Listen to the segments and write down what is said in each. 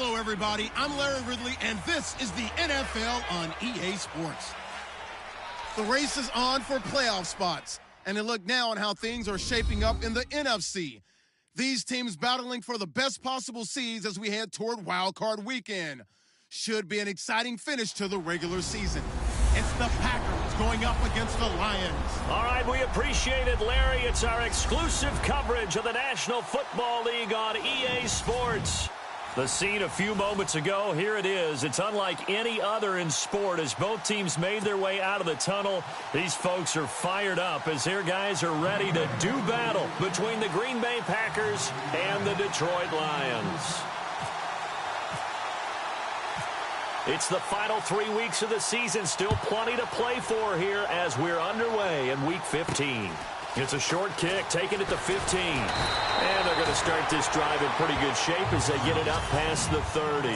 Hello, everybody. I'm Larry Ridley, and this is the NFL on EA Sports. The race is on for playoff spots, and a look now on how things are shaping up in the NFC. These teams battling for the best possible seeds as we head toward Wild Card Weekend. Should be an exciting finish to the regular season. It's the Packers going up against the Lions. All right, we appreciate it, Larry. It's our exclusive coverage of the National Football League on EA Sports. The scene a few moments ago, here it is. It's unlike any other in sport as both teams made their way out of the tunnel. These folks are fired up as their guys are ready to do battle between the Green Bay Packers and the Detroit Lions. It's the final 3 weeks of the season. Still plenty to play for here as we're underway in Week 15. It's a short kick, taking it to 15. And they're going to start this drive in pretty good shape as they get it up past the 30.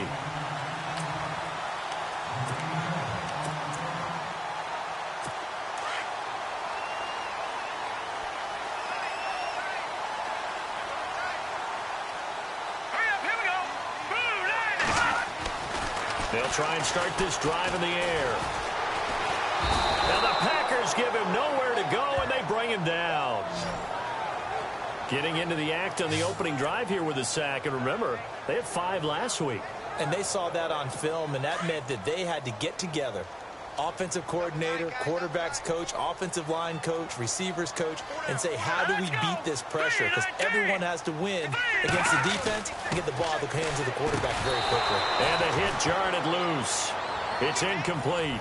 They'll try and start this drive in the air. Now the Packers give him nowhere to go, and they bring him down. Getting into the act on the opening drive here with a sack. And remember, they had 5 last week. And they saw that on film, and that meant that they had to get together. Offensive coordinator, quarterbacks coach, offensive line coach, receivers coach, and say, how do we beat this pressure? Because everyone has to win against the defense and get the ball in the hands of the quarterback very quickly. And the hit jarred it loose. It's incomplete.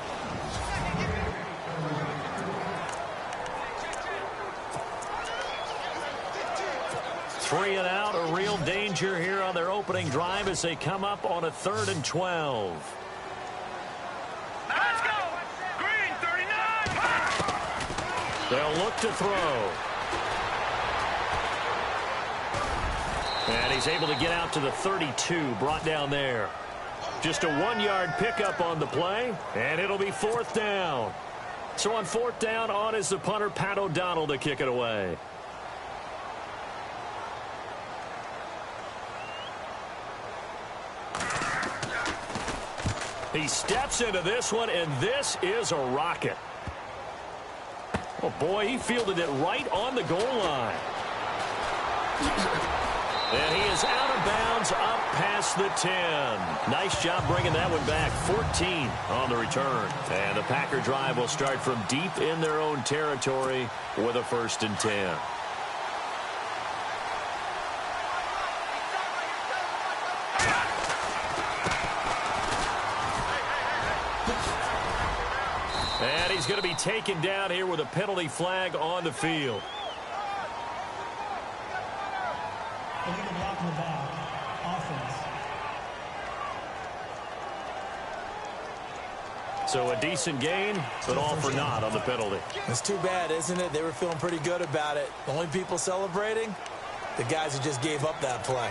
Three and out, a real danger here on their opening drive as they come up on a 3rd and 12. Let's go! Green 39! They'll look to throw. And he's able to get out to the 32, brought down there. Just a 1-yard pickup on the play, and it'll be 4th down. So on 4th down, on is the punter, Pat O'Donnell, to kick it away. He steps into this one, and this is a rocket. Oh, boy, he fielded it right on the goal line. And he is out of bounds up past the 10. Nice job bringing that one back. 14 on the return. And the Packer drive will start from deep in their own territory with a 1st and 10. And he's going to be taken down here with a penalty flag on the field. So a decent gain, but all for naught on the penalty. It's too bad, isn't it? They were feeling pretty good about it. The only people celebrating, the guys who just gave up that play.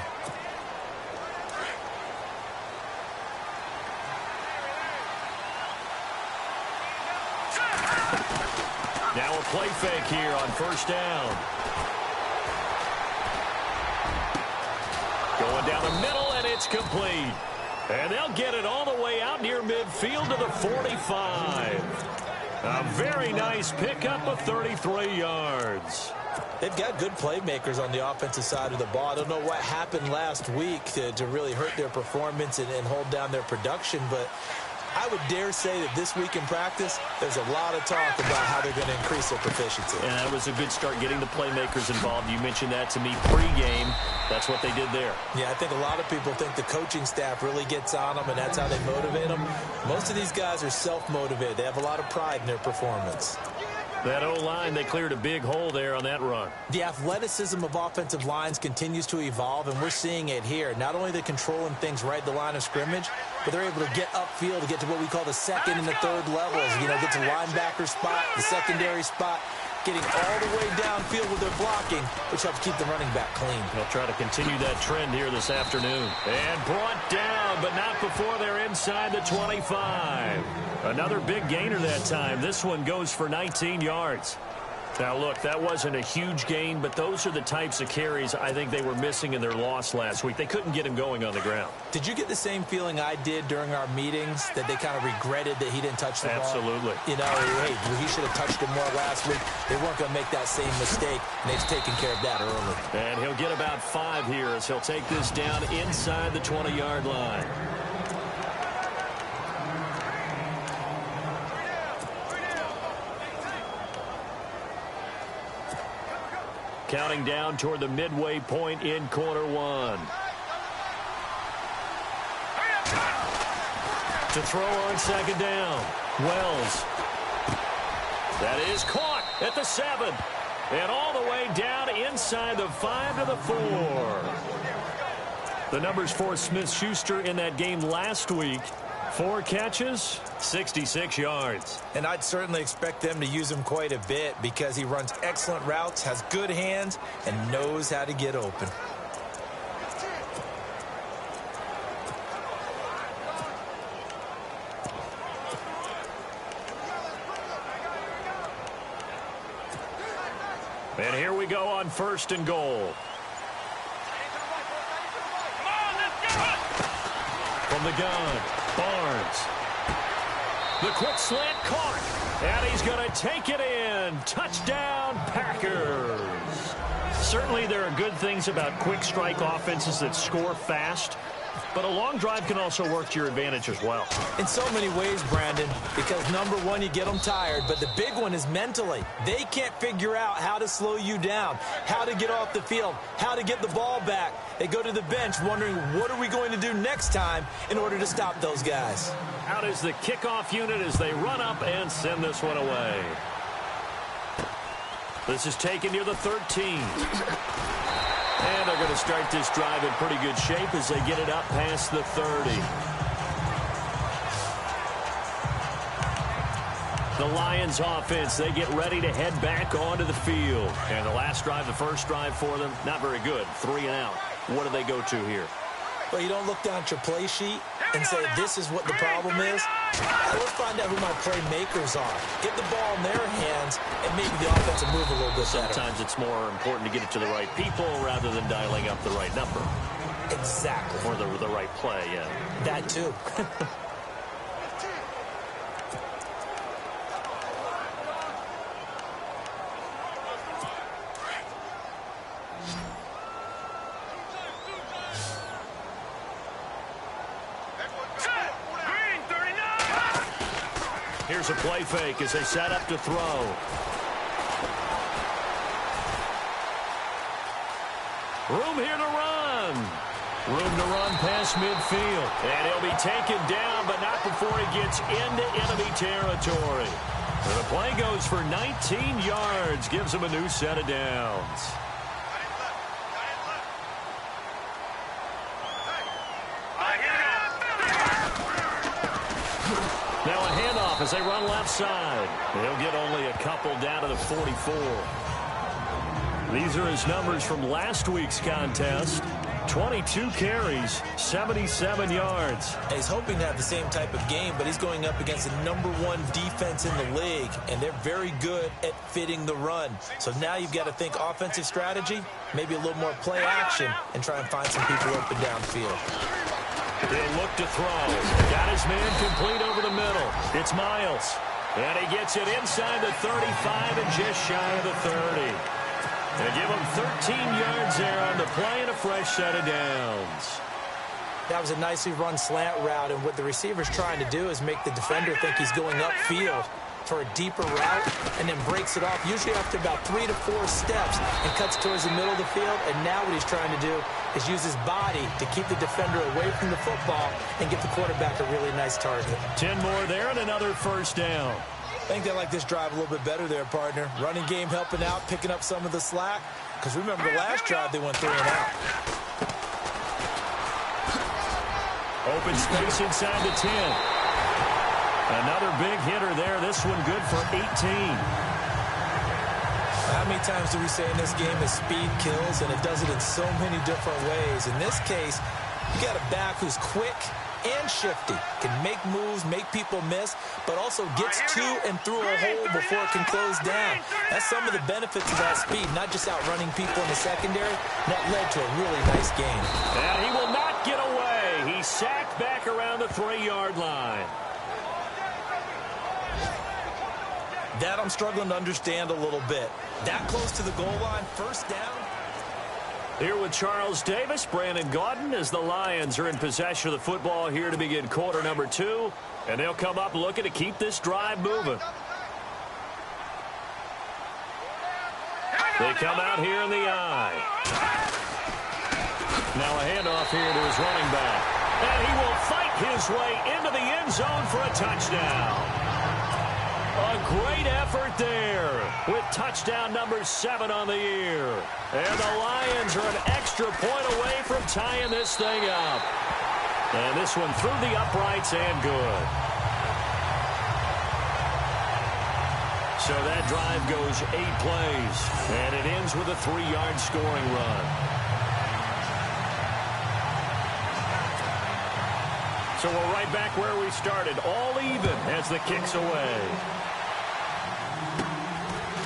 Now a play fake here on 1st down. Going down the middle, and it's complete. And they'll get it all the way out near midfield to the 45. A very nice pickup of 33 yards. They've got good playmakers on the offensive side of the ball. I don't know what happened last week to really hurt their performance and hold down their production, but I would dare say that this week in practice, there's a lot of talk about how they're going to increase their proficiency. And that was a good start getting the playmakers involved. You mentioned that to me pregame. That's what they did there. Yeah, I think a lot of people think the coaching staff really gets on them, and that's how they motivate them. Most of these guys are self-motivated. They have a lot of pride in their performance. That O-line, they cleared a big hole there on that run. The athleticism of offensive lines continues to evolve, and we're seeing it here. Not only are they controlling things right at the line of scrimmage, but they're able to get upfield to get to what we call the 2nd and the 3rd levels. You know, get to linebacker spot, the secondary spot, getting all the way downfield with their blocking, which helps keep the running back clean. They'll try to continue that trend here this afternoon. And brought down, but not before they're inside the 25. Another big gainer that time. This one goes for 19 yards. Now, look, that wasn't a huge gain, but those are the types of carries I think they were missing in their loss last week. They couldn't get him going on the ground. Did you get the same feeling I did during our meetings, that they kind of regretted that he didn't touch the ball? Absolutely. You know, hey, he should have touched it more last week. They weren't going to make that same mistake, and they've taken care of that early. And he'll get about 5 here as he'll take this down inside the 20-yard line. Counting down toward the midway point in quarter 1. To throw on second down. Wells. That is caught at the 7. And all the way down inside the 5 to the 4. The numbers for Smith-Schuster in that game last week. 4 catches, 66 yards. And I'd certainly expect them to use him quite a bit because he runs excellent routes, has good hands, and knows how to get open. And here we go on 1st and goal. From the gun, Barnes. The quick slant caught. And he's going to take it in. Touchdown, Packers. Certainly there are good things about quick strike offenses that score fast. But a long drive can also work to your advantage as well. In so many ways, Brandon, because number one, you get them tired, but the big one is mentally. They can't figure out how to slow you down, how to get off the field, how to get the ball back. They go to the bench wondering, what are we going to do next time in order to stop those guys? Out is the kickoff unit as they run up and send this one away. This is taken near the 13. And they're going to start this drive in pretty good shape as they get it up past the 30. The Lions offense, they get ready to head back onto the field. And the last drive, the first drive for them, not very good. 3 and out. What do they go to here? Well, you don't look down at your play sheet and say, this is what the problem is. Let's find out who my playmakers are. Get the ball in their hands and maybe the offense will move a little bit better. Sometimes it's more important to get it to the right people rather than dialing up the right number. Exactly. Or the right play, yeah. That too. Here's a play fake as they set up to throw. Room here to run. Room to run past midfield. And he'll be taken down, but not before he gets into enemy territory. And the play goes for 19 yards. Gives him a new set of downs. Now a handoff as they run left side. They'll get only a couple down to the 44. These are his numbers from last week's contest. 22 carries, 77 yards. And he's hoping to have the same type of game, but he's going up against the #1 defense in the league, and they're very good at fitting the run. So now you've got to think offensive strategy, maybe a little more play action, and try and find some people open downfield. He'll look to throw. Got his man complete over the middle. It's Miles. And he gets it inside the 35 and just shy of the 30. They give him 13 yards there on the play and a fresh set of downs. That was a nicely run slant route, and what the receiver's trying to do is make the defender think he's going upfield for a deeper route and then breaks it off, usually after about 3 to 4 steps, and cuts towards the middle of the field. And now what he's trying to do is use his body to keep the defender away from the football and get the quarterback a really nice target. 10 more there and another first down. I think they like this drive a little bit better there, partner. Running game helping out, picking up some of the slack. Because remember the last drive, they went 3 and out. Open space inside the 10. Another big hitter there. This one good for 18. How many times do we say in this game that speed kills, and it does it in so many different ways? In this case, you got a back who's quick, and shifty. Can make moves, make people miss, but also gets to and through a hole before it can close down. That's some of the benefits of that speed, not just outrunning people in the secondary. That led to a really nice game. And he will not get away. He's sacked back around the 3-yard line. That I'm struggling to understand a little bit. That close to the goal line, first down. Here with Charles Davis, Brandon Gaudin, as the Lions are in possession of the football here to begin quarter number 2. And they'll come up looking to keep this drive moving. They come out here in the eye. Now a handoff here to his running back. And he will fight his way into the end zone for a touchdown. A great effort there with touchdown number 7 on the year. And the Lions are an extra point away from tying this thing up. And this one through the uprights and good. So that drive goes 8 plays. And it ends with a 3-yard scoring run. So we're right back where we started. All even as the kick's away.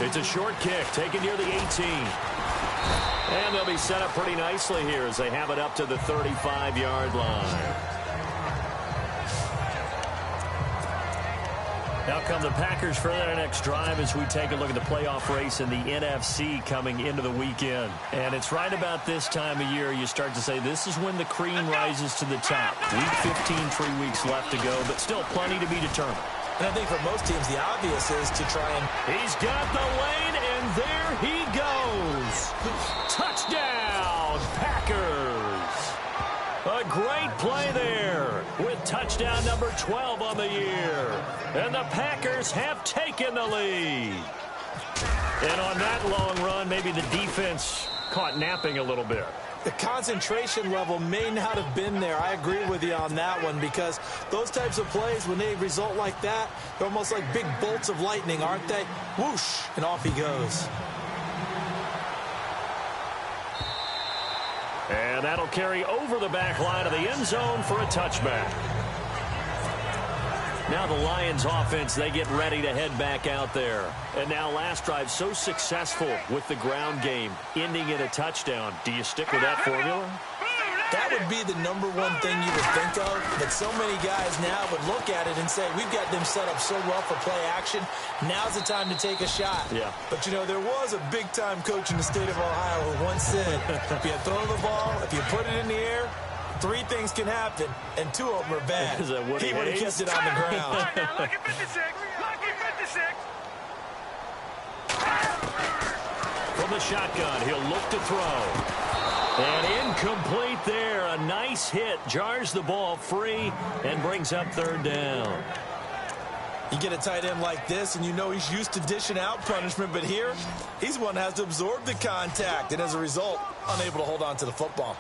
It's a short kick taken near the 18. And they'll be set up pretty nicely here as they have it up to the 35-yard line. Now come the Packers for their next drive as we take a look at the playoff race in the NFC coming into the weekend. And it's right about this time of year you start to say this is when the cream rises to the top. Week 15, 3 weeks left to go, but still plenty to be determined. And I think for most teams, the obvious is to try and... He's got the lane, and there he goes. Touchdown, Packers. A great play there with touchdown number 12 on the year. And the Packers have taken the lead. And on that long run, maybe the defense caught napping a little bit. The concentration level may not have been there. I agree with you on that one because those types of plays, when they result like that, they're almost like big bolts of lightning, aren't they? Whoosh, and off he goes. And that'll carry over the back line of the end zone for a touchback. Now the Lions offense, they get ready to head back out there. And now last drive so successful with the ground game, ending in a touchdown. Do you stick with that formula? That would be the #1 thing you would think of, but so many guys now would look at it and say, we've got them set up so well for play action. Now's the time to take a shot. Yeah. But, you know, there was a big-time coach in the state of Ohio who once said, if you throw the ball, if you put it in the air, 3 things can happen, and 2 of them are bad. He would have kept it on the ground. Lucky 56. Lucky 56. From the shotgun, he'll look to throw. And incomplete there. A nice hit. Jars the ball free and brings up 3rd down. You get a tight end like this, and you know he's used to dishing out punishment, but here, he's one that has to absorb the contact, and as a result, unable to hold on to the football.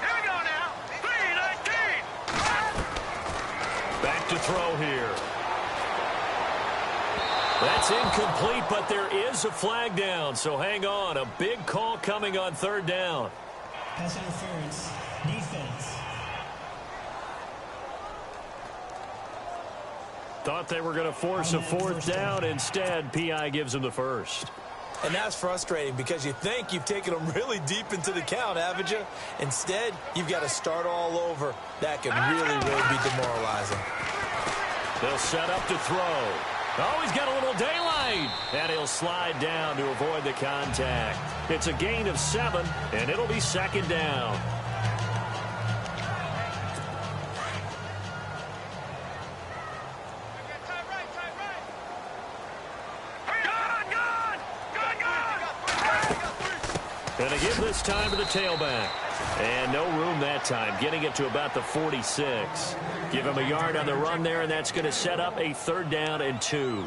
Here we go now. 3-19. Back to throw here. That's incomplete, but there is a flag down, so hang on. A big call coming on 3rd down. Pass interference, defense. Thought they were going to force a 4th down. Instead, P.I. gives them the first. And that's frustrating because you think you've taken them really deep into the count, haven't you? Instead, you've got to start all over. That can really be demoralizing. They'll set up to throw. Oh, he's got a little daylight. And he'll slide down to avoid the contact. It's a gain of 7, and it'll be 2nd down. And they give this time to the tailback. And no room that time, getting it to about the 46. Give him a yard on the run there, and that's going to set up a 3rd down and 2.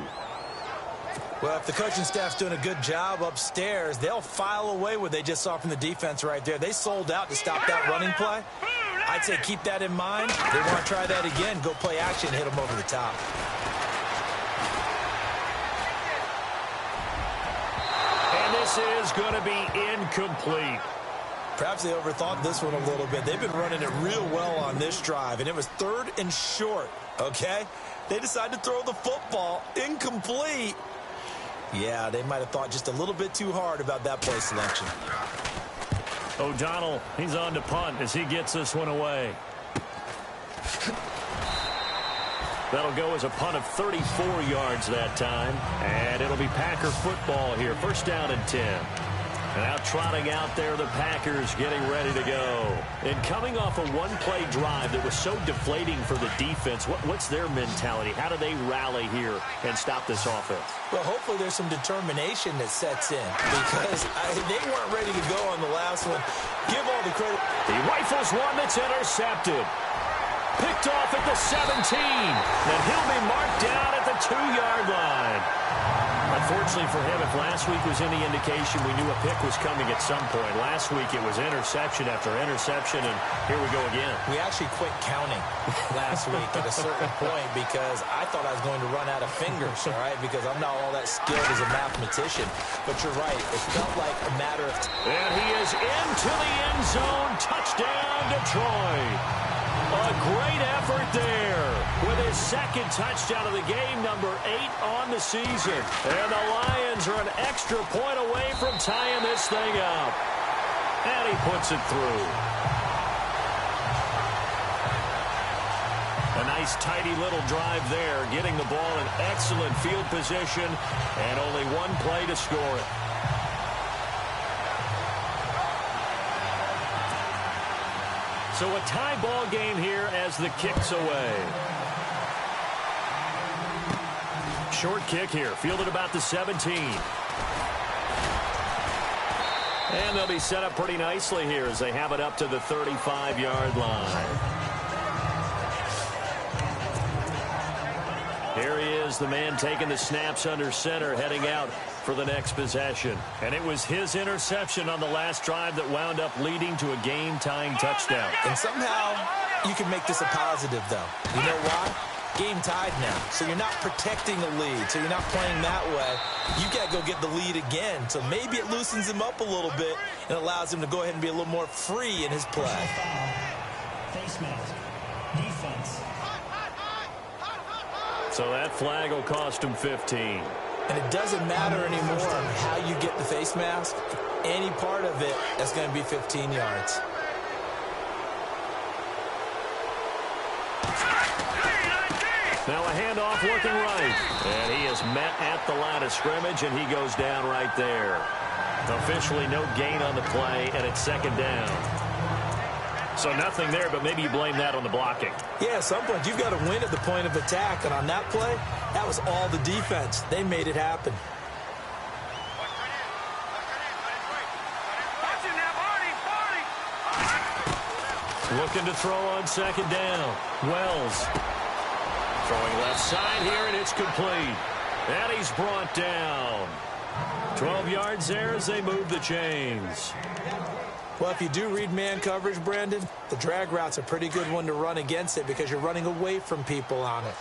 Well, if the coaching staff's doing a good job upstairs, they'll file away what they just saw from the defense right there. They sold out to stop that running play. I'd say keep that in mind. They want to try that again, go play action, hit them over the top. And this is going to be incomplete. Perhaps they overthought this one a little bit. They've been running it real well on this drive, and it was 3rd and short, okay? They decided to throw the football incomplete. Yeah, they might have thought just a little bit too hard about that play selection. O'Donnell, he's on to punt as he gets this one away. That'll go as a punt of 34 yards that time. And it'll be Packer football here. 1st down and 10. And now trotting out there, the Packers getting ready to go. And coming off a one-play drive that was so deflating for the defense, what's their mentality? How do they rally here and stop this offense? Well, hopefully there's some determination that sets in because they weren't ready to go on the last one. Give all the credit. He rifles one that's intercepted. Picked off at the 17. And he'll be marked down at the 2-yard line. Unfortunately for him, if last week was any indication, we knew a pick was coming at some point. Last week it was interception after interception, and here we go again. We actually quit counting last week at a certain point because I thought I was going to run out of fingers, all right, because I'm not all that skilled as a mathematician. But you're right. It felt like a matter of time. And he is into the end zone. Touchdown, Detroit. A great effort there with his 2nd touchdown of the game, number 8 on the season. And the Lions are an extra point away from tying this thing up. And he puts it through. A nice, tidy little drive there, getting the ball in excellent field position, and only one play to score it. So a tie ball game here as the kick's away. Short kick here, fielded about the 17. And they'll be set up pretty nicely here as they have it up to the 35-yard line. Here he is, the man taking the snaps under center, heading out for the next possession. And it was his interception on the last drive that wound up leading to a game-tying touchdown. And somehow you can make this a positive, though. You know why? Game tied now. So you're not protecting the lead. So you're not playing that way. You got to go get the lead again. So maybe it loosens him up a little bit and allows him to go ahead and be a little more free in his play. Face mask. Defense. So that flag will cost him 15. And it doesn't matter anymore how you get the face mask. Any part of it, that's going to be 15 yards. Now a handoff looking right. And he is met at the line of scrimmage, and he goes down right there. Officially no gain on the play, and it's 2nd down. So nothing there, but maybe you blame that on the blocking. Yeah, at some point, you've got to win at the point of attack. And on that play, that was all the defense. They made it happen. Looking to throw on 2nd down. Wells throwing left side here, and it's complete. And he's brought down. 12 yards there as they move the chains. Well, if you do read man coverage, Brandon, the drag route's a pretty good one to run against it because you're running away from people on it.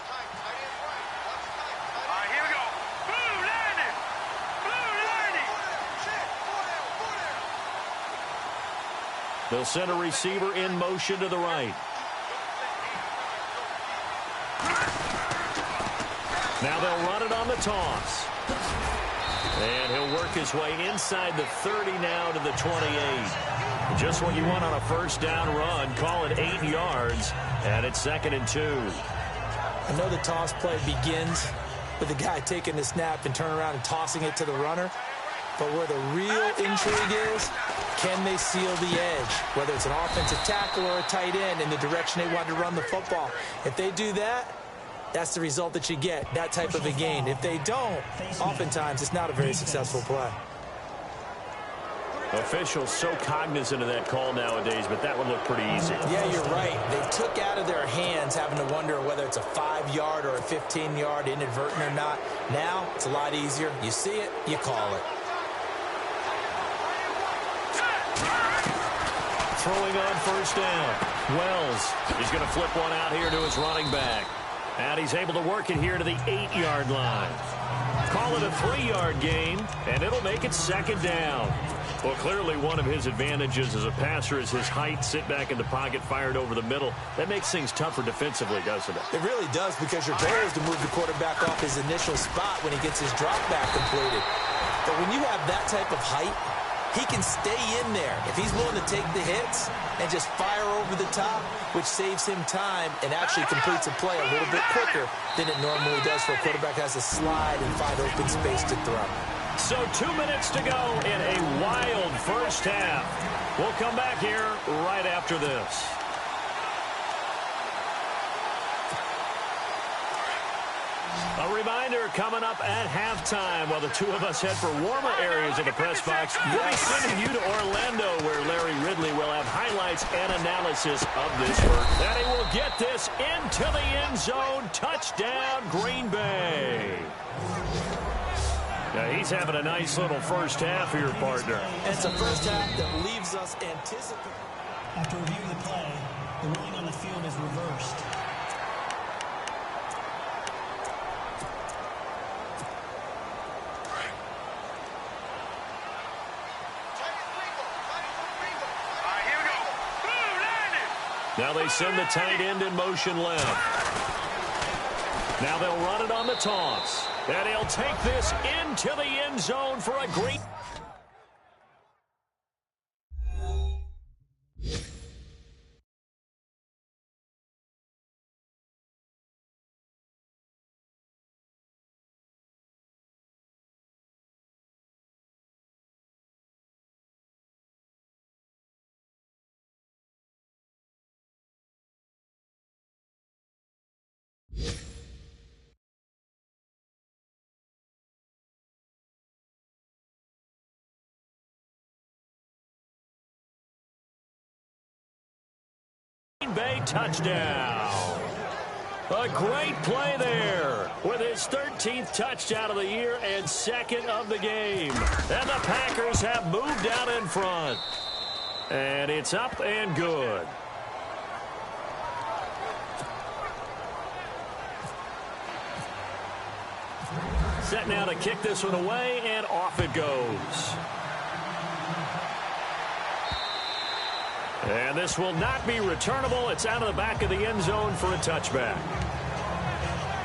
All right, here we go. Blue landing. Blue landing. They'll send a receiver in motion to the right. Now they'll run it on the toss. And he'll work his way inside the 30 now to the 28. Just what you want on a 1st down run. Call it 8 yards, and it's 2nd and 2. I know the toss play begins with the guy taking the snap and turning around and tossing it to the runner. But where the real intrigue is, can they seal the edge? Whether it's an offensive tackle or a tight end in the direction they want to run the football. If they do that, that's the result that you get, that type of a gain. If they don't, oftentimes it's not a very successful play. Officials so cognizant of that call nowadays, but that one looked pretty easy. Yeah, you're right. They took out of their hands having to wonder whether it's a 5-yard or a 15-yard inadvertent or not. Now, it's a lot easier. You see it, you call it. Throwing on 1st down. Wells, he's going to flip one out here to his running back. And he's able to work it here to the 8-yard line. Call it a 3-yard gain, and it'll make it 2nd down. Well, clearly one of his advantages as a passer is his height. Sit back in the pocket, fired over the middle. That makes things tougher defensively, doesn't it? It really does, because your goal is to move the quarterback off his initial spot when he gets his drop back completed. But when you have that type of height, he can stay in there if he's willing to take the hits and just fire over the top, which saves him time and actually completes a play a little bit quicker than it normally does for a quarterback who has to slide and find open space to throw. So 2 minutes to go in a wild first half. We'll come back here right after this. A reminder coming up at halftime while the two of us head for warmer areas of the press box. We'll be sending you to Orlando where Larry Ridley will have highlights and analysis of this work. And he will get this into the end zone. Touchdown, Green Bay. Now he's having a nice little first half here, partner. And it's a first half that leaves us anticipating. After reviewing the play, the ruling on the field is reversed. Now they send the tight end in motion left. Now they'll run it on the toss. And he'll take this into the end zone for a great... Bay touchdown. A great play there with his 13th touchdown of the year and second of the game. And the Packers have moved out in front. And it's up and good. Set now to kick this one away, and off it goes. And this will not be returnable. It's out of the back of the end zone for a touchback.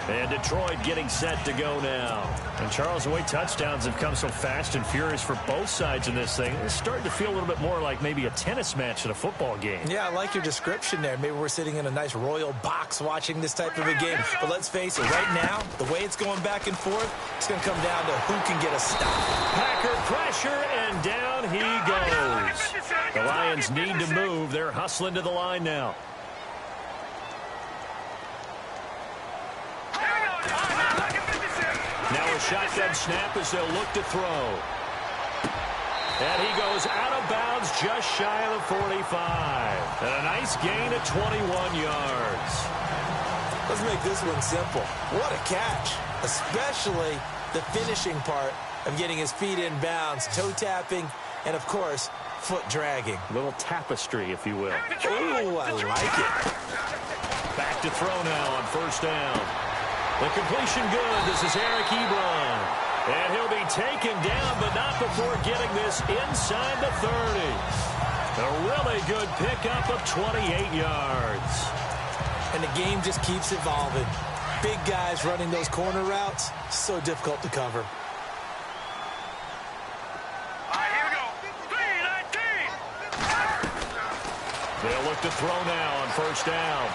And Detroit getting set to go now. And Charles, the way touchdowns have come so fast and furious for both sides in this thing, it's starting to feel a little bit more like maybe a tennis match in a football game. Yeah, I like your description there. Maybe we're sitting in a nice royal box watching this type of a game. But let's face it, right now, the way it's going back and forth, it's going to come down to who can get a stop. Packer pressure, and down he goes. The Lions need to move. They're hustling to the line now. Now a shotgun snap as they'll look to throw. And he goes out of bounds just shy of the 45. And a nice gain of 21 yards. Let's make this one simple. What a catch, especially the finishing part of getting his feet in bounds, toe tapping, and, of course, foot dragging. A little tapestry, if you will. Oh, I like it. Back to throw now on first down. The completion good. This is Eric Ebron. And he'll be taken down, but not before getting this inside the 30. A really good pickup of 28 yards. And the game just keeps evolving. Big guys running those corner routes, so difficult to cover. They'll look to throw now on first down.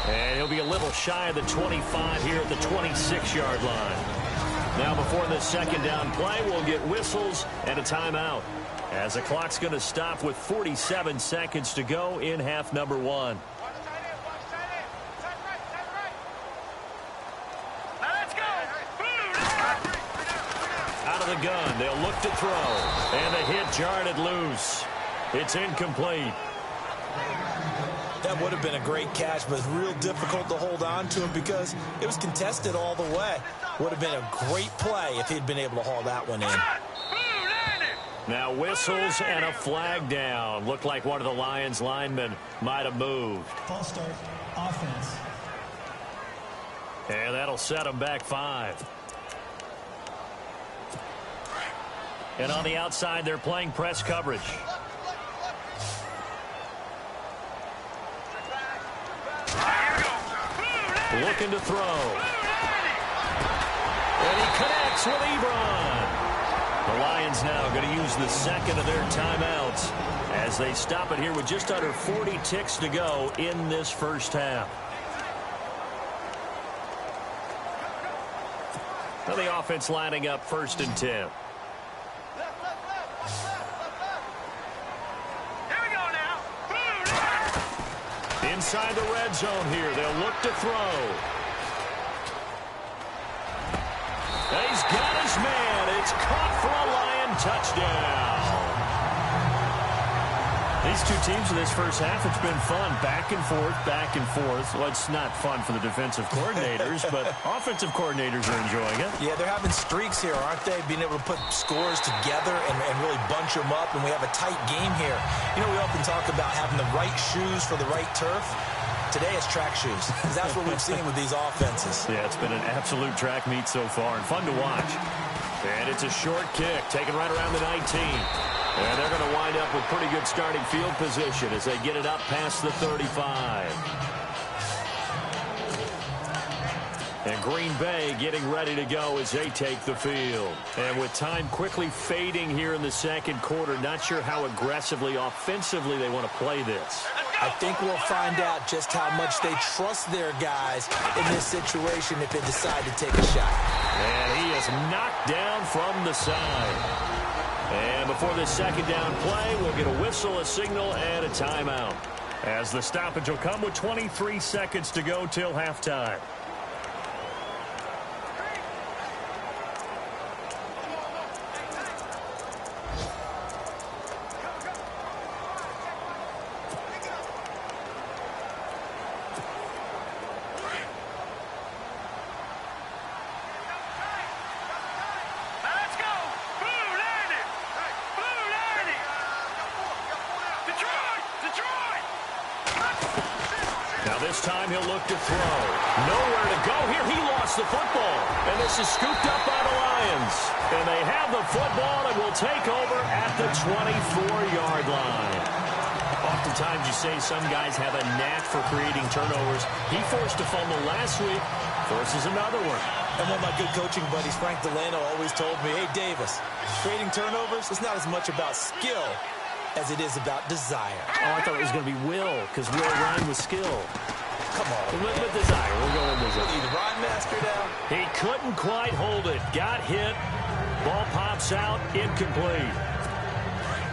And he'll be a little shy of the 25 here at the 26-yard line. Now before this second down play, we'll get whistles and a timeout, as the clock's going to stop with 47 seconds to go in half number one. Out of the gun, they'll look to throw. And the hit jarred it loose. It's incomplete. That would have been a great catch, but it's real difficult to hold on to him because it was contested all the way. Would have been a great play if he'd been able to haul that one in. Now whistles and a flag down. Looked like one of the Lions linemen might have moved. False start, offense. And that'll set them back 5. And on the outside, they're playing press coverage. Looking to throw. And he connects with Ebron. The Lions now going to use the second of their timeouts as they stop it here with just under 40 ticks to go in this first half. Now the offense lining up 1st and 10. Inside the red zone here. They'll look to throw. He's got his man. It's caught for a Lion touchdown. These two teams in this first half, it's been fun. Back and forth, back and forth. Well, it's not fun for the defensive coordinators, but offensive coordinators are enjoying it. Yeah, they're having streaks here, aren't they? Being able to put scores together and really bunch them up, and we have a tight game here. You know, we often talk about having the right shoes for the right turf. Today it's track shoes. That's what we've seen with these offenses. Yeah, it's been an absolute track meet so far and fun to watch. And it's a short kick taken right around the 19. And they're going to wind up with pretty good starting field position as they get it up past the 35. And Green Bay getting ready to go as they take the field. And with time quickly fading here in the second quarter, not sure how aggressively, offensively they want to play this. I think we'll find out just how much they trust their guys in this situation if they decide to take a shot. And he is knocked down from the side. And before this second down play, we'll get a whistle, a signal, and a timeout. As the stoppage will come with 23 seconds to go till halftime. This time he'll look to throw. Nowhere to go here. He lost the football. And this is scooped up by the Lions. And they have the football and will take over at the 24-yard line. Oftentimes you say some guys have a knack for creating turnovers. He forced a fumble last week. Forces another one. And one of my good coaching buddies, Frank Delano, always told me, hey, Davis, creating turnovers is not as much about skill as it is about desire. Oh, I thought it was going to be will, because will rhyme with skill. Come on. With desire. We'll go with desire. He's rhyme master now. He couldn't quite hold it. Got hit. Ball pops out. Incomplete.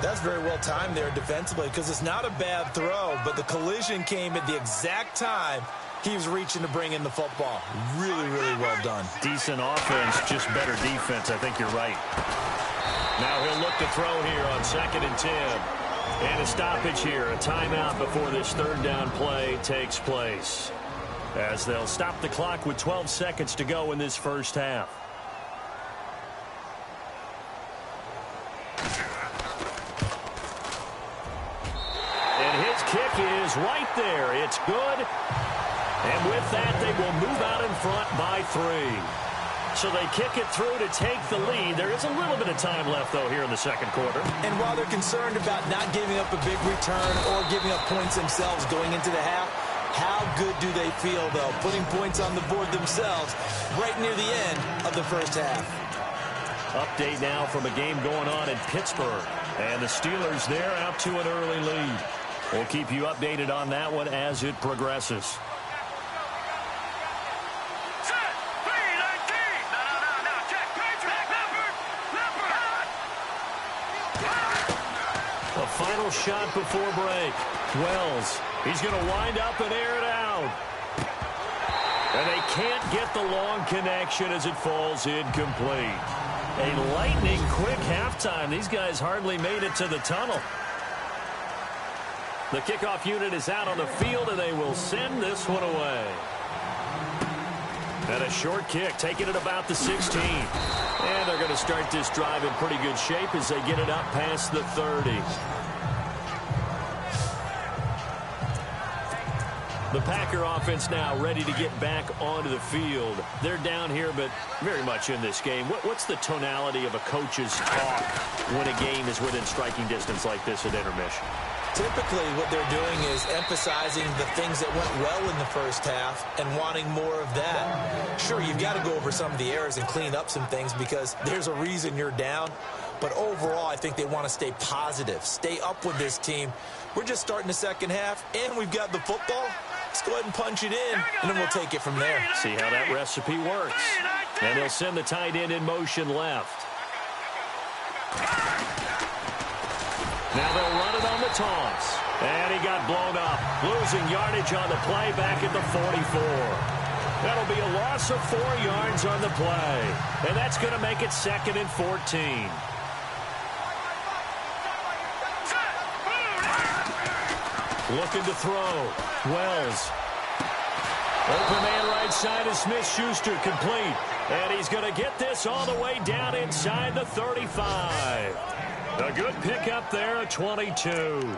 That's very well timed there defensively because it's not a bad throw, but the collision came at the exact time he was reaching to bring in the football. Really, really well done. Decent offense, just better defense. I think you're right. Now he'll look to throw here on 2nd and 10. And a stoppage here, a timeout before this third down play takes place. As they'll stop the clock with 12 seconds to go in this first half. And his kick is right there. It's good. And with that, they will move out in front by 3. So they kick it through to take the lead. There is a little bit of time left, though, here in the second quarter. And while they're concerned about not giving up a big return or giving up points themselves going into the half, how good do they feel, though, putting points on the board themselves right near the end of the first half? Update now from a game going on in Pittsburgh. And the Steelers there out to an early lead. We'll keep you updated on that one as it progresses. Final shot before break. Wells, he's going to wind up and air it out. And they can't get the long connection as it falls incomplete. A lightning quick halftime. These guys hardly made it to the tunnel. The kickoff unit is out on the field, and they will send this one away. And a short kick, taking it about the 16. And they're going to start this drive in pretty good shape as they get it up past the 30. The Packer offense now ready to get back onto the field. They're down here, but very much in this game. What's the tonality of a coach's talk when a game is within striking distance like this at intermission? Typically, what they're doing is emphasizing the things that went well in the first half and wanting more of that. Sure, you've got to go over some of the errors and clean up some things because there's a reason you're down. But overall, I think they want to stay positive, stay up with this team. We're just starting the second half, and we've got the football. Let's go ahead and punch it in, and then we'll take it from there. See how that recipe works. And they'll send the tight end in motion left. Now they'll run it on the toss. And he got blown up. Losing yardage on the play back at the 44. That'll be a loss of 4 yards on the play. And that's going to make it 2nd and 14. Looking to throw. Wells. Open man right side is Smith-Schuster, complete. And he's going to get this all the way down inside the 35. A good pickup there at 22.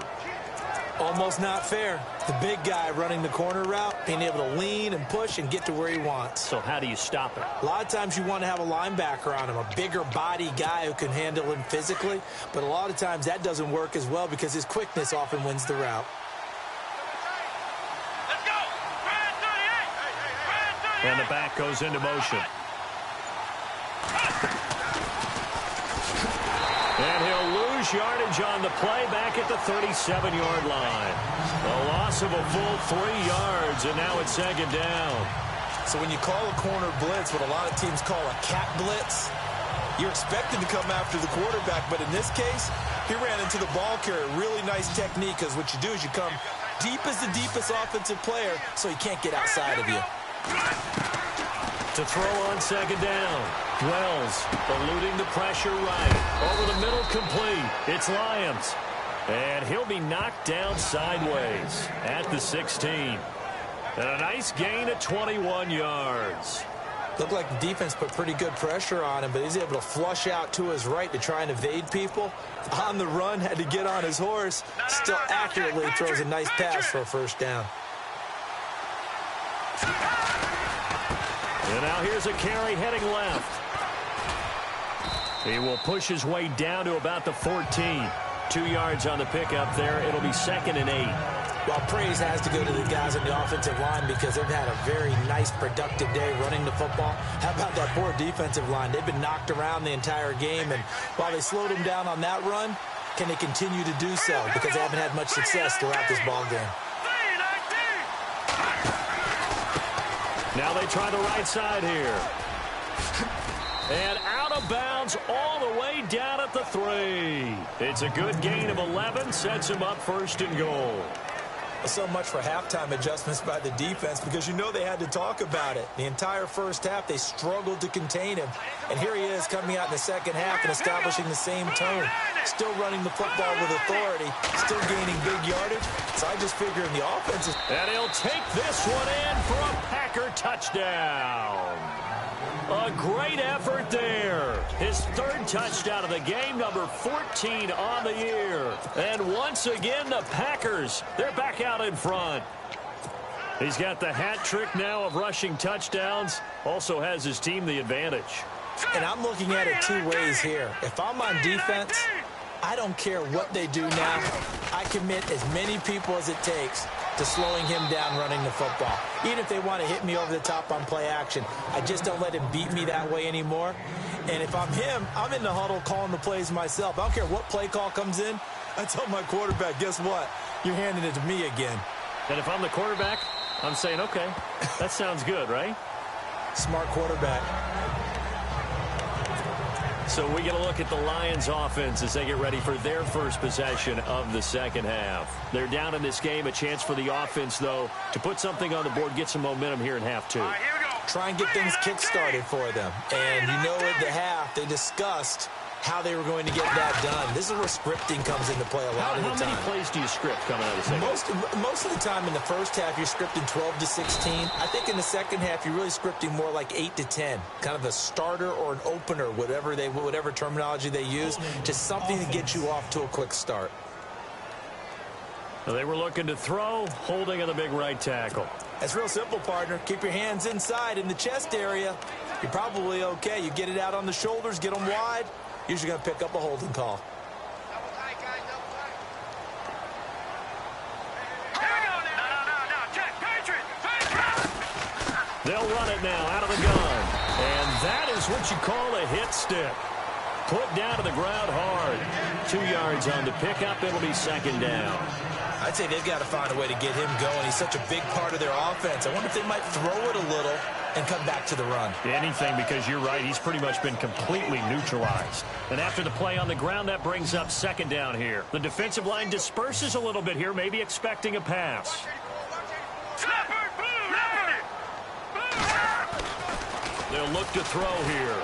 Almost not fair. The big guy running the corner route, being able to lean and push and get to where he wants. So how do you stop it? A lot of times you want to have a linebacker on him, a bigger body guy who can handle him physically. But a lot of times that doesn't work as well because his quickness often wins the route. Let's go. And the back goes into motion. And he'll lose yardage on the play back at the 37-yard line. A loss of a full 3 yards, and now it's 2nd down. So when you call a corner blitz, what a lot of teams call a cat blitz, you're expected to come after the quarterback. But in this case, he ran into the ball carrier. Really nice technique, because what you do is you come deep as the deepest offensive player, so he can't get outside of you. To throw on 2nd down. Wells eluding the pressure right. Over the middle, complete. It's Lyons. And he'll be knocked down sideways at the 16. And a nice gain of 21 yards. Looked like the defense put pretty good pressure on him, but he's able to flush out to his right to try and evade people. On the run, had to get on his horse. Still accurately throws a nice pass for a 1st down. And now here's a carry heading left. He will push his way down to about the 14. 2 yards on the pickup there. It'll be 2nd and 8. Well, praise has to go to the guys on the offensive line because they've had a very nice, productive day running the football. How about that poor defensive line? They've been knocked around the entire game, and while they slowed them down on that run, can they continue to do so? Because they haven't had much success throughout this ball game. Now they try the right side here. And out of bounds all the way down at the 3. It's a good gain of 11. Sets him up 1st and goal. So much for halftime adjustments by the defense because you know they had to talk about it. The entire first half, they struggled to contain him. And here he is coming out in the second half and establishing the same tone. Still running the football with authority. Still gaining big yardage. So I just figure in the offense is... And he'll take this one in for a Packer touchdown. A great effort there. His 3rd touchdown of the game, number 14 on the year. And once again, the Packers, they're back out in front. He's got the hat trick now of rushing touchdowns. Also has his team the advantage. And I'm looking at it 2 ways here. If I'm on defense, I don't care what they do now. I commit as many people as it takes to slowing him down running the football. Even if they want to hit me over the top on play action, I just don't let him beat me that way anymore. And if I'm him, I'm in the huddle calling the plays myself. I don't care what play call comes in. I tell my quarterback, guess what? You're handing it to me again. And if I'm the quarterback, I'm saying, okay, that sounds good, right? Smart quarterback. So we get a look at the Lions offense as they get ready for their first possession of the second half. They're down in this game. A chance for the offense, though, to put something on the board, get some momentum here in half 2. Try and get things kick-started for them. And you know at the half, they discussed how they were going to get that done. This is where scripting comes into play a lot of the time. How many plays do you script coming out of the second half? Most of the time in the first half, you're scripting 12 to 16. I think in the second half, you're really scripting more like 8 to 10. Kind of a starter or an opener, whatever terminology they use, just something to get you off to a quick start. They were looking to throw, holding on the big right tackle. That's real simple, partner. Keep your hands inside in the chest area. You're probably okay. You get it out on the shoulders, get them wide. Usually going to pick up a holding call. They'll run it now out of the gun. And that is what you call a hit stick. Put down to the ground hard. 2 yards on the pickup. It'll be second down. I'd say they've got to find a way to get him going. He's such a big part of their offense. I wonder if they might throw it a little and come back to the run. Anything, because you're right. He's pretty much been completely neutralized. And after the play on the ground, that brings up second down here. The defensive line disperses a little bit here, maybe expecting a pass. They'll look to throw here.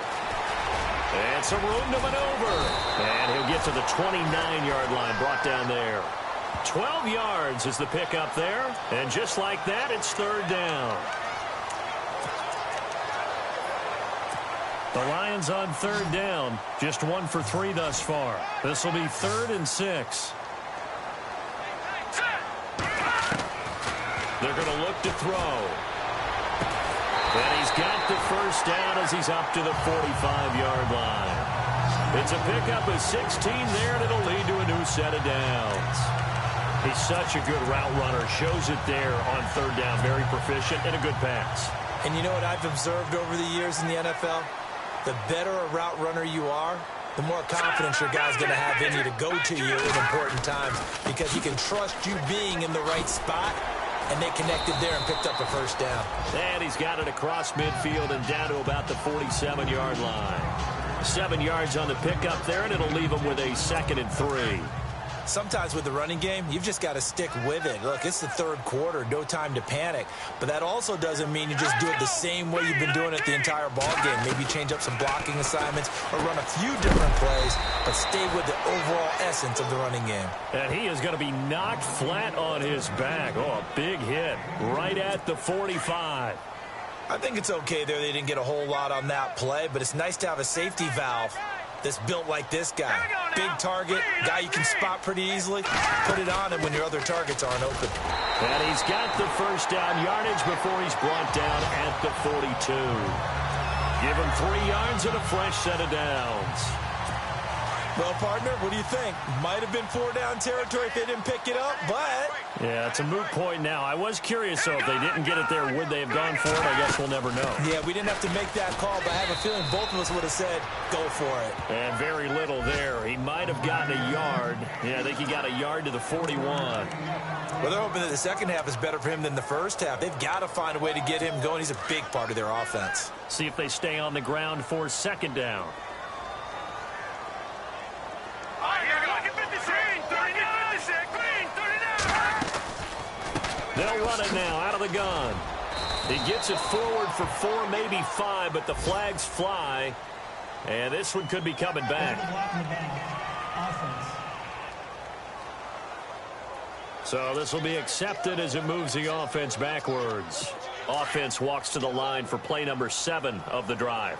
And some room to maneuver. And he'll get to the 29-yard line, brought down there. 12 yards is the pickup there. And just like that, it's third down. The Lions on third down. Just 1 for 3 thus far. This will be 3rd and 6. They're going to look to throw. And he's got the first down as he's up to the 45-yard line. It's a pickup of 16 there, and it'll lead to a new set of downs. He's such a good route runner. Shows it there on third down. Very proficient and a good pass. And you know what I've observed over the years in the NFL? The better a route runner you are, the more confidence your guy's going to have in you to go to you in important times, because he can trust you being in the right spot. And they connected there and picked up the first down. And he's got it across midfield and down to about the 47-yard line. 7 yards on the pickup there, and it'll leave him with a 2nd and 3. Sometimes with the running game, you've just got to stick with it. Look, it's the third quarter, no time to panic. But that also doesn't mean you just do it the same way you've been doing it the entire ball game. Maybe change up some blocking assignments or run a few different plays, but stay with the overall essence of the running game. And he is going to be knocked flat on his back. Oh, a big hit right at the 45. I think it's okay there. They didn't get a whole lot on that play, but it's nice to have a safety valve that's built like this guy. Big target, guy you can spot pretty easily. Put it on him when your other targets aren't open. And he's got the first down yardage before he's brought down at the 42. Give him 3 yards and a fresh set of downs. Well, partner, what do you think? Might have been 4-down territory if they didn't pick it up, but... Yeah, it's a moot point now. I was curious, though, if they didn't get it there, would they have gone for it? I guess we'll never know. Yeah, we didn't have to make that call, but I have a feeling both of us would have said, go for it. And very little there. He might have gotten a yard. Yeah, I think he got a yard to the 41. Well, they're hoping that the second half is better for him than the first half. They've got to find a way to get him going. He's a big part of their offense. See if they stay on the ground for second down. They'll run it now out of the gun. He gets it forward for 4, maybe 5, but the flags fly. And this one could be coming back. So this will be accepted as it moves the offense backwards. Offense walks to the line for play number 7 of the drive.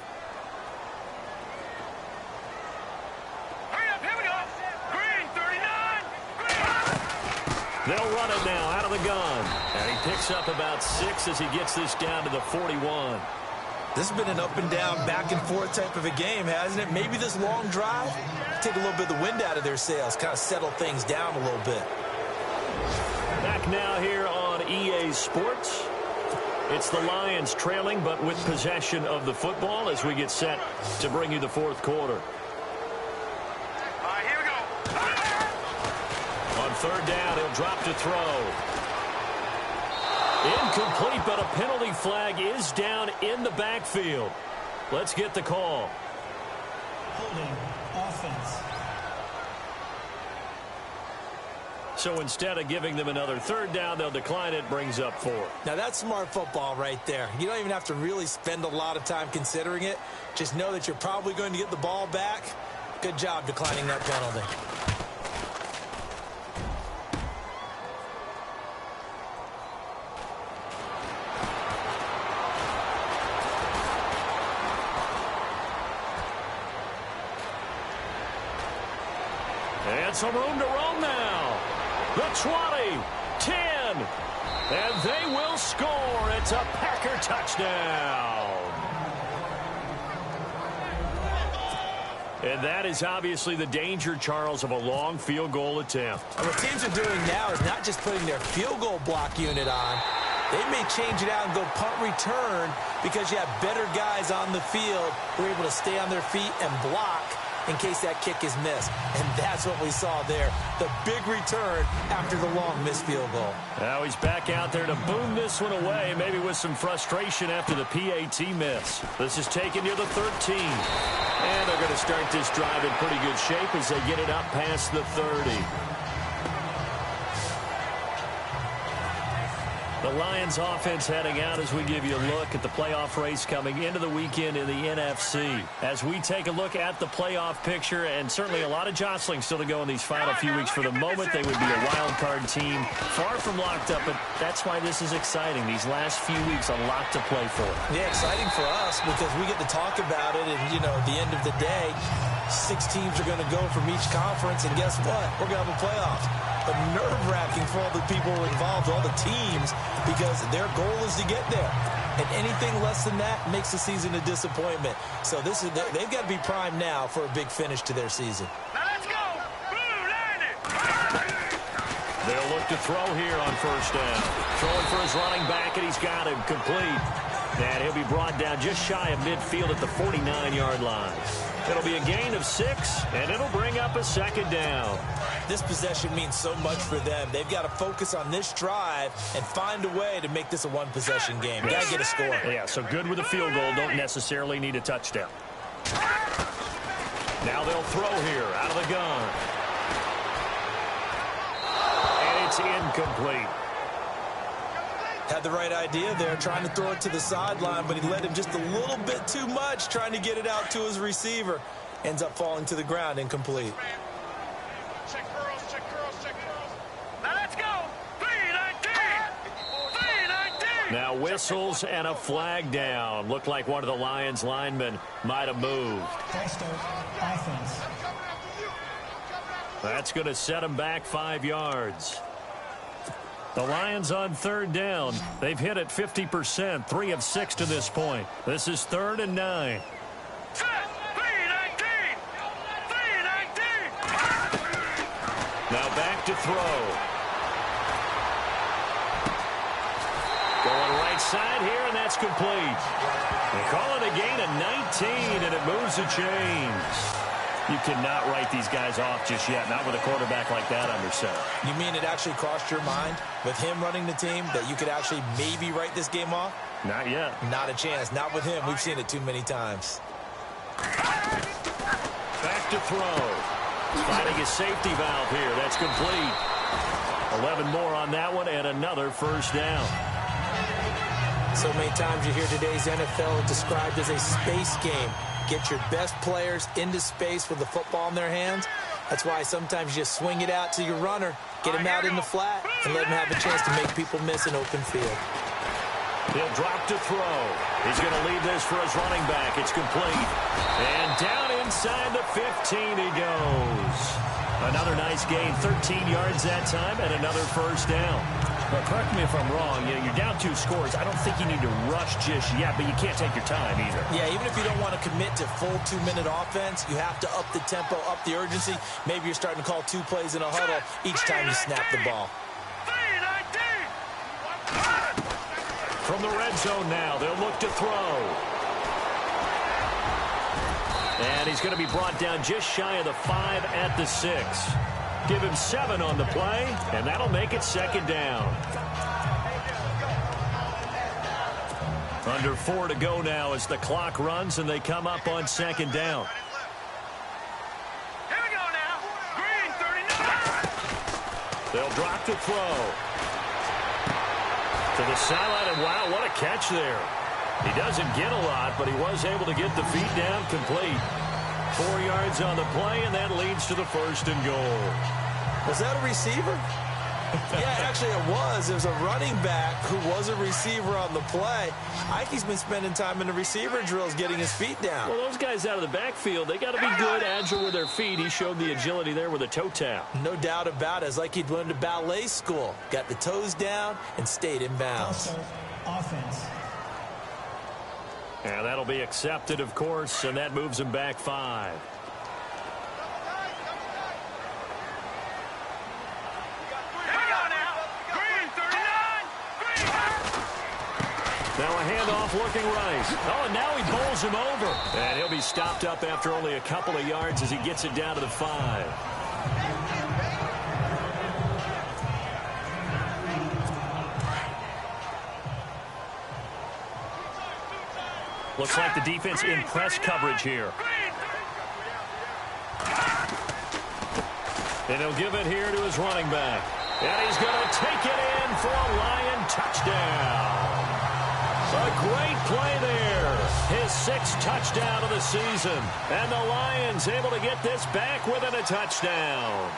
They'll run it now out of the gun. And he picks up about 6 as he gets this down to the 41. This has been an up and down, back and forth type of a game, hasn't it? Maybe this long drive, take a little bit of the wind out of their sails, kind of settle things down a little bit. Back now here on EA Sports. It's the Lions trailing, but with possession of the football as we get set to bring you the fourth quarter. Third down, he'll drop to throw. Incomplete, but a penalty flag is down in the backfield. Let's get the call. Holding offense. So instead of giving them another third down, they'll decline it, brings up 4. Now that's smart football right there. You don't even have to really spend a lot of time considering it. Just know that you're probably going to get the ball back. Good job declining that penalty. And some room to roam now. the 20, 10, and they will score. It's a Packer touchdown. And that is obviously the danger, Charles, of a long field goal attempt. And what teams are doing now is not just putting their field goal block unit on. They may change it out and go punt return because you have better guys on the field who are able to stay on their feet and block in case that kick is missed. And that's what we saw there, the big return after the long missed field goal. Now he's back out there to boom this one away, maybe with some frustration after the PAT miss. This is taken near the 13. And they're going to start this drive in pretty good shape as they get it up past the 30. The Lions offense heading out as we give you a look at the playoff race coming into the weekend in the NFC. As we take a look at the playoff picture, and certainly a lot of jostling still to go in these final few weeks. For the moment, they would be a wild card team, far from locked up, but that's why this is exciting. These last few weeks, a lot to play for. Yeah, exciting for us because we get to talk about it, and, you know, at the end of the day, 6 teams are going to go from each conference, and guess what? We're going to have a playoff. But nerve-wracking for all the people involved, all the teams, because their goal is to get there. And anything less than that makes the season a disappointment. So they've got to be primed now for a big finish to their season. Now let's go. Blue line it. They'll look to throw here on first down. Throwing for his running back, and he's got him complete. And he'll be brought down just shy of midfield at the 49-yard line. It'll be a gain of 6, and it'll bring up a second down. This possession means so much for them. They've got to focus on this drive and find a way to make this a one-possession game. Got to get a score. Yeah, so good with a field goal. Don't necessarily need a touchdown. Now they'll throw here out of the gun. And it's incomplete. Had the right idea there, trying to throw it to the sideline, but he led him just a little bit too much, trying to get it out to his receiver. Ends up falling to the ground, incomplete. Check girls, check girls, check girls. Now let's go. 319. 319. Now whistles and a flag down. Looked like one of the Lions linemen might have moved. Flag start, offense. That's going to set him back 5 yards. The Lions on third down. They've hit it 50%, 3 of 6 to this point. This is 3rd and 9. Set. 319. 319. Now back to throw. Going right side here, and that's complete. They call it a gain of 19, and it moves the chains. You cannot write these guys off just yet, not with a quarterback like that under center. You mean it actually crossed your mind with him running the team that you could actually maybe write this game off? Not yet. Not a chance. Not with him. We've seen it too many times. Back to throw. Finding a safety valve here. That's complete. 11 more on that one, and another first down. So many times you hear today's NFL described as a space game. Get your best players into space with the football in their hands. That's why sometimes you just swing it out to your runner, get him out in the flat, and let him have a chance to make people miss an open field. He'll drop to throw. He's going to leave this for his running back. It's complete. And down inside the 15 he goes. Another nice gain, 13 yards that time, and another first down. But correct me if I'm wrong, you're down 2 scores. I don't think you need to rush just yet, but you can't take your time either. Yeah, even if you don't want to commit to full 2-minute offense, you have to up the tempo, up the urgency. Maybe you're starting to call 2 plays in a huddle each time you snap the ball. 319. From the red zone now, they'll look to throw. And he's going to be brought down just shy of the 5 at the 6. Give him 7 on the play, and that'll make it second down. Under 4 to go now as the clock runs, and they come up on second down. Here we go now. Green 39. They'll drop to throw. To the sideline, and wow, what a catch there. He doesn't get a lot, but he was able to get the feet down complete. 4 yards on the play, and that leads to the 1st and goal. Was that a receiver? Yeah, actually it was. It was a running back who was a receiver on the play. Ike's been spending time in the receiver drills getting his feet down. Well, those guys out of the backfield, they got to be good, agile with their feet. He showed the agility there with a toe tap. No doubt about it. It's like he'd learned to ballet school. Got the toes down and stayed in bounds. Also, offense. And that'll be accepted, of course, and that moves him back 5. Now a handoff looking right. Oh, and now he bowls him over. And he'll be stopped up after only a couple of yards as he gets it down to the 5. Looks like the defense in press coverage here. And he'll give it here to his running back. And he's going to take it in for a Lion touchdown. A great play there. His 6th touchdown of the season. And the Lions able to get this back within a touchdown.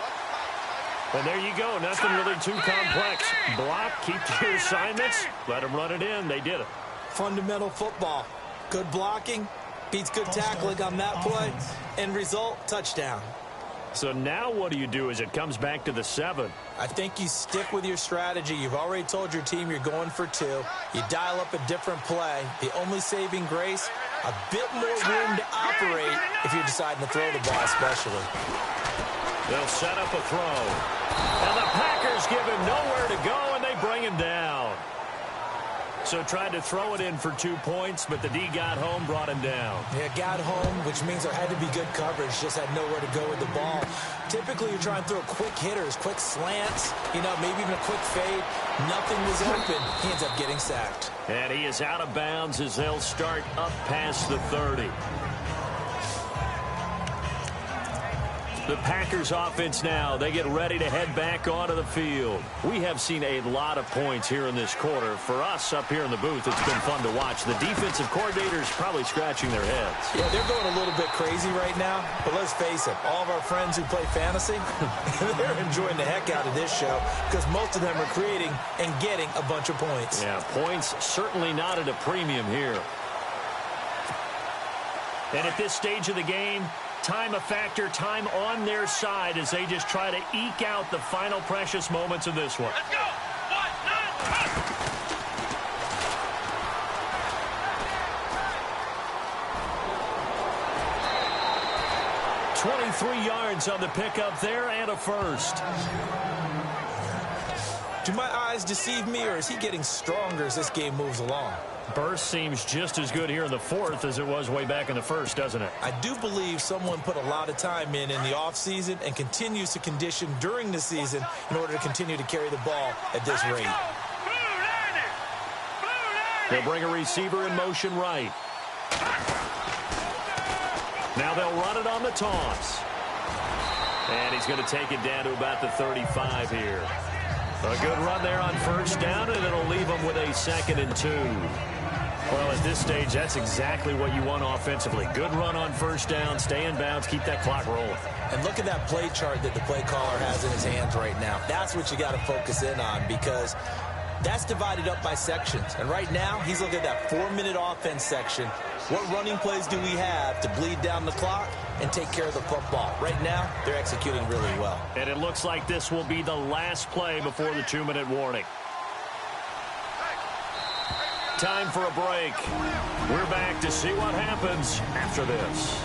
And there you go. Nothing really too complex. Block, keep to your assignments. Let them run it in. They did it. Fundamental football. Good blocking. Beats good tackling on that play. End result, touchdown. So now what do you do as it comes back to the 7? I think you stick with your strategy. You've already told your team you're going for 2. You dial up a different play. The only saving grace, a bit more room to operate if you're deciding to throw the ball especially. They'll set up a throw. And the Packers give him nowhere to go, and they bring him down. So tried to throw it in for 2 points, but the D got home, brought him down. Yeah, got home, which means there had to be good coverage. Just had nowhere to go with the ball. Typically, you're trying to throw quick hitters, quick slants, maybe even a quick fade. Nothing was open. He ends up getting sacked. And he is out of bounds as they'll start up past the 30. The Packers offense now, they get ready to head back onto the field. We have seen a lot of points here in this quarter. For us up here in the booth, it's been fun to watch. The defensive coordinators probably scratching their heads. Yeah, they're going a little bit crazy right now. But let's face it, all of our friends who play fantasy, they're enjoying the heck out of this show because most of them are creating and getting a bunch of points. Yeah, points certainly not at a premium here. And at this stage of the game, time a factor, time on their side as they just try to eke out the final precious moments of this one. Let's go. 23 yards on the pickup there and a first. Do my eyes deceive me, or is he getting stronger as this game moves along? Burst seems just as good here in the 4th as it was way back in the 1st, doesn't it? I do believe someone put a lot of time in the offseason and continues to condition during the season in order to continue to carry the ball at this rate. They'll bring a receiver in motion right. Now they'll run it on the toss. And he's going to take it down to about the 35 here. A good run there on first down, and it'll leave them with a 2nd and 2. Well, at this stage, that's exactly what you want offensively. Good run on first down, stay in bounds, keep that clock rolling. And look at that play chart that the play caller has in his hands right now. That's what you got to focus in on because that's divided up by sections. And right now, he's looking at that 4-minute offense section. What running plays do we have to bleed down the clock and take care of the football? Right now, they're executing really well. And it looks like this will be the last play before the 2-minute warning. Time for a break. We're back to see what happens after this.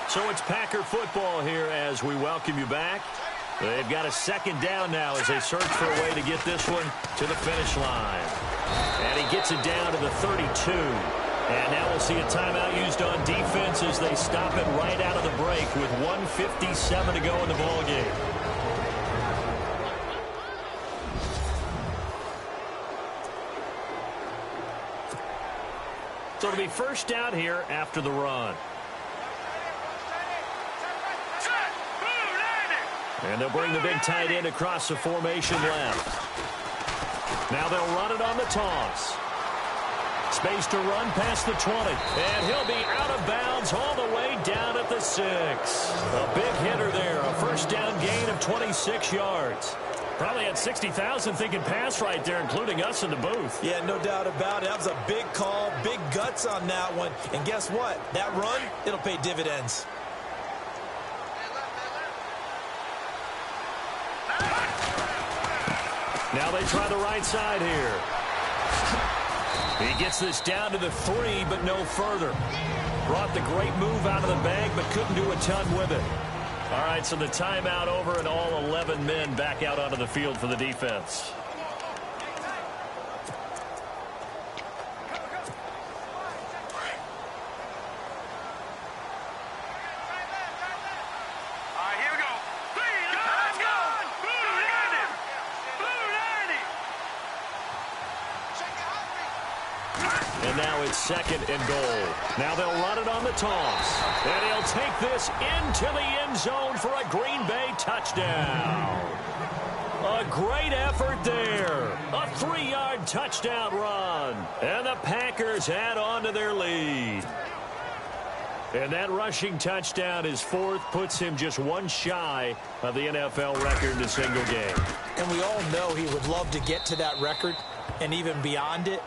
So it's Packer football here as we welcome you back. They've got a 2nd down now as they search for a way to get this one to the finish line. And he gets it down to the 32. And now we'll see a timeout used on defense as they stop it right out of the break with 1:57 to go in the ballgame. So it'll be first down here after the run. And they'll bring the big tight end across the formation left. Now they'll run it on the toss. Space to run past the 20. And he'll be out of bounds all the way down at the 6. A big hitter there. A first down gain of 26 yards. Probably had 60,000 thinking pass right there, including us in the booth. Yeah, no doubt about it. That was a big call, big guts on that one. And guess what? That run, it'll pay dividends. Now they try the right side here. He gets this down to the 3, but no further. Brought the great move out of the bag, but couldn't do a ton with it. All right, so the timeout over and all 11 men back out onto the field for the defense. And now it's 2nd and goal. Now they'll run it on the toss. And he'll take this into the end zone for a Green Bay touchdown. A great effort there. A 3-yard touchdown run. And the Packers add on to their lead. And that rushing touchdown, his 4th, puts him just one shy of the NFL record in a single game. And we all know he would love to get to that record and even beyond it.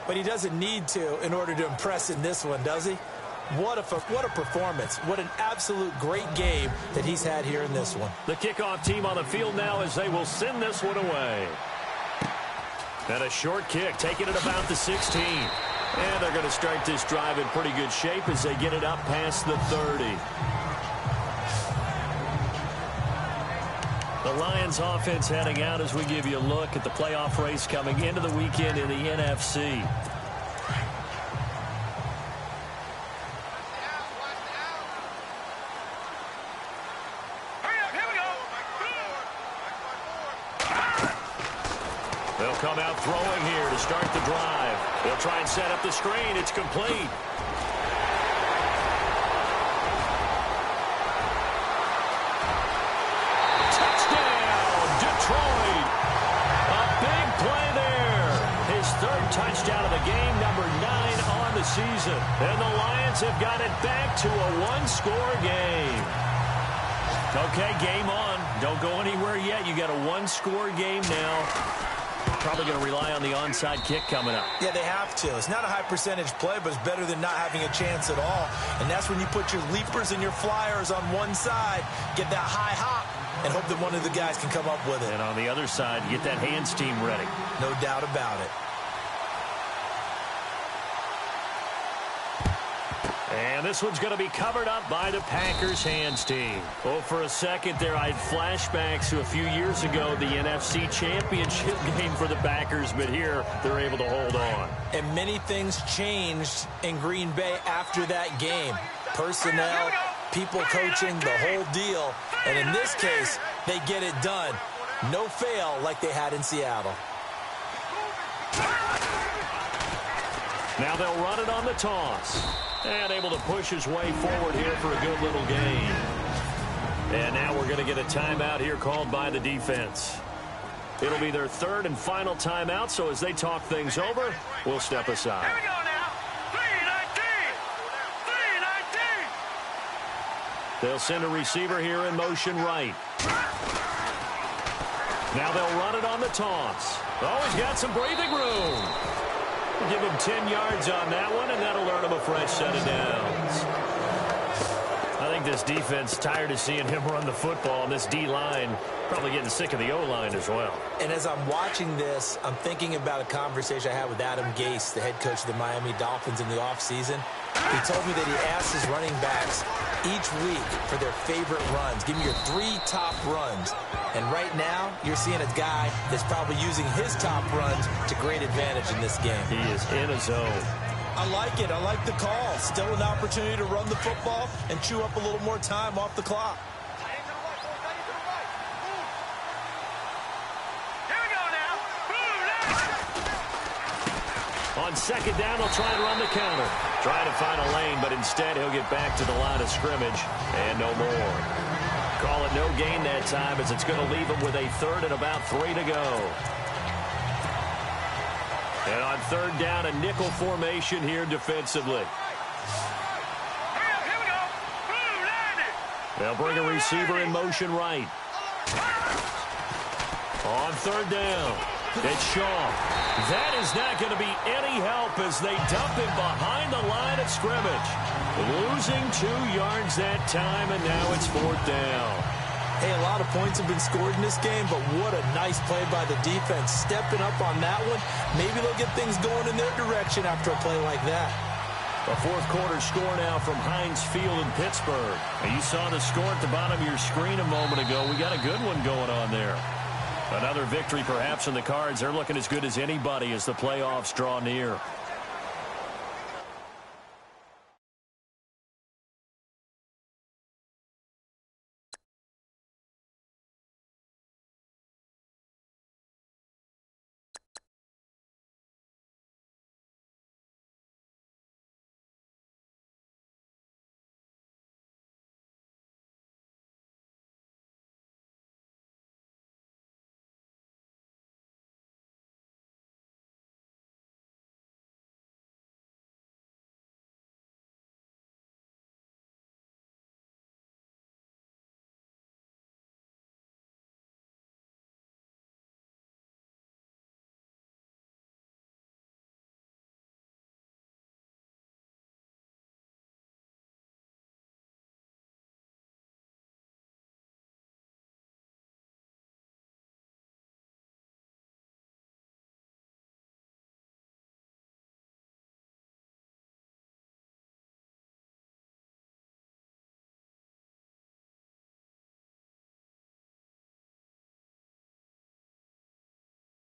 But he doesn't need to in order to impress in this one, does he? What a performance. What an absolute great game that he's had here in this one. The kickoff team on the field now as they will send this one away. And a short kick, taking it about the 16. And they're going to start this drive in pretty good shape as they get it up past the 30. The Lions offense heading out as we give you a look at the playoff race coming into the weekend in the NFC. They'll come out throwing here to start the drive. They'll try and set up the screen. It's complete. Touchdown of the game, number 9 on the season. And the Lions have got it back to a one-score game. Okay, game on. Don't go anywhere yet. You got a one-score game now. Probably going to rely on the onside kick coming up. Yeah, they have to. It's not a high-percentage play, but it's better than not having a chance at all. And that's when you put your leapers and your flyers on one side, get that high hop, and hope that one of the guys can come up with it. And on the other side, get that hands team ready. No doubt about it. And this one's going to be covered up by the Packers hands team. Oh, for a second there, I had flashbacks to a few years ago, the NFC Championship game for the Packers, but here they're able to hold on. And many things changed in Green Bay after that game. Personnel, people coaching, the whole deal. And in this case, they get it done. No fail like they had in Seattle. Now they'll run it on the toss. And able to push his way forward here for a good little gain. And now we're going to get a timeout here called by the defense. It'll be their 3rd and final timeout, so as they talk things over, we'll step aside. Here we go now. 3-19. They'll send a receiver here in motion right. Now they'll run it on the toss. Oh, he's got some breathing room. We'll give him 10 yards on that one, and that'll earn him a fresh set of downs. I think this defense tired of seeing him run the football, and this D-line probably getting sick of the O-line as well. And as I'm watching this, I'm thinking about a conversation I had with Adam Gase, the head coach of the Miami Dolphins in the offseason. He told me that he asked his running backs each week for their favorite runs. Give me your 3 top runs. And right now, you're seeing a guy that's probably using his top runs to great advantage in this game. He is in a zone. I like it. I like the call. Still an opportunity to run the football and chew up a little more time off the clock. On 2nd down, they'll try and run the counter. Trying to find a lane, but instead he'll get back to the line of scrimmage and no more. Call it no gain that time as it's going to leave him with a 3rd and about 3 to go. And on third down, a nickel formation here defensively. Here we go. Blue, landed. They'll bring a receiver in motion right. On third down, it's Shaw. That is not going to be any help as they dump him behind the line of scrimmage. Losing 2 yards that time, and now it's fourth down. Hey, a lot of points have been scored in this game, but what a nice play by the defense. Stepping up on that one, maybe they'll get things going in their direction after a play like that. A fourth quarter score now from Heinz Field in Pittsburgh. And you saw the score at the bottom of your screen a moment ago. We got a good one going on there. Another victory perhaps in the cards. They're looking as good as anybody as the playoffs draw near.